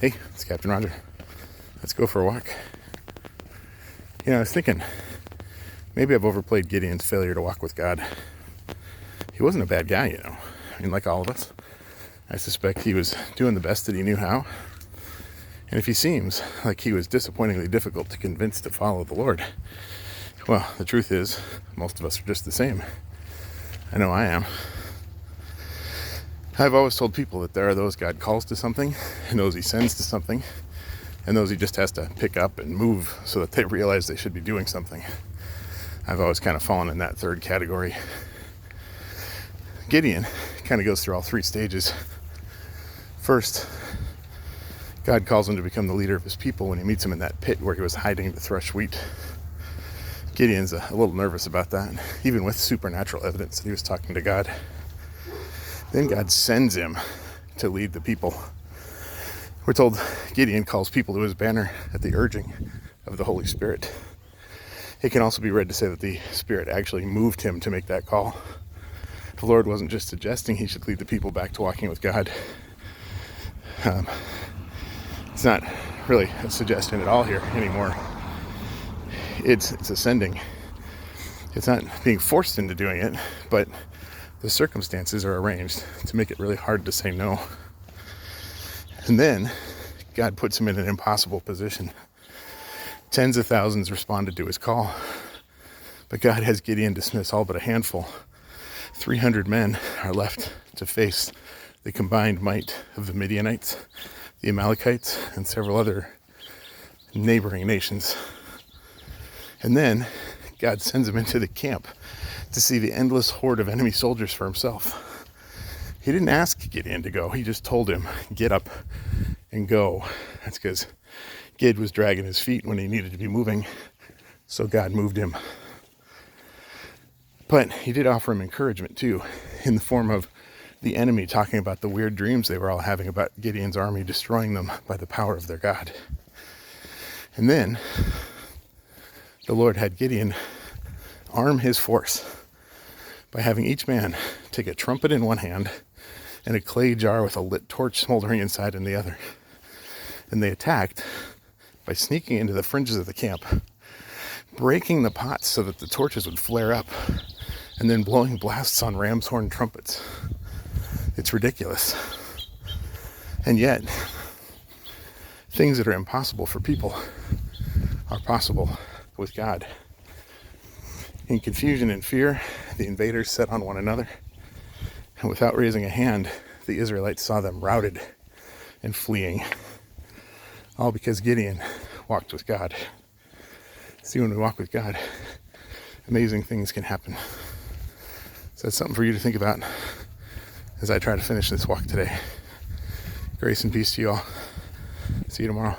Hey, it's Captain Roger. Let's go for a walk. I was thinking, maybe I've overplayed Gideon's failure to walk with God. He wasn't a bad guy, like all of us. I suspect he was doing the best that he knew how. And if he seems like he was disappointingly difficult to convince to follow the Lord, well, the truth is, most of us are just the same. I know I am. I've always told people that there are those God calls to something, and those he sends to something, and those he just has to pick up and move so that they realize they should be doing something. I've always kind of fallen in that third category. Gideon kind of goes through all three stages. First, God calls him to become the leader of his people when he meets him in that pit where he was hiding to thresh wheat. Gideon's a little nervous about that, even with supernatural evidence that he was talking to God. Then God sends him to lead the people. We're told Gideon calls people to his banner at the urging of the Holy Spirit. It can also be read to say that the Spirit actually moved him to make that call. The Lord wasn't just suggesting he should lead the people back to walking with God. It's not really a suggestion at all here anymore. It's ascending. It's not being forced into doing it, but the circumstances are arranged to make it really hard to say no. And then God puts him in an impossible position. Tens of thousands responded to his call, but God has Gideon dismiss all but a handful. 300 men are left to face the combined might of the Midianites, the Amalekites, and several other neighboring nations. And then God sends him into the camp to see the endless horde of enemy soldiers for himself. He didn't ask Gideon to go. He just told him, get up and go. That's because Gid was dragging his feet when he needed to be moving, so God moved him. But he did offer him encouragement too, in the form of the enemy talking about the weird dreams they were all having about Gideon's army destroying them by the power of their God. And then the Lord had Gideon arm his force by having each man take a trumpet in one hand and a clay jar with a lit torch smoldering inside in the other. And they attacked by sneaking into the fringes of the camp, breaking the pots so that the torches would flare up, and then blowing blasts on ram's horn trumpets. It's ridiculous. And yet, things that are impossible for people are possible with God. In confusion and fear, the invaders set on one another, and without raising a hand, the Israelites saw them routed and fleeing, all because Gideon walked with God. See, when we walk with God, amazing things can happen. So that's something for you to think about as I try to finish this walk today. Grace and peace to you all. See you tomorrow.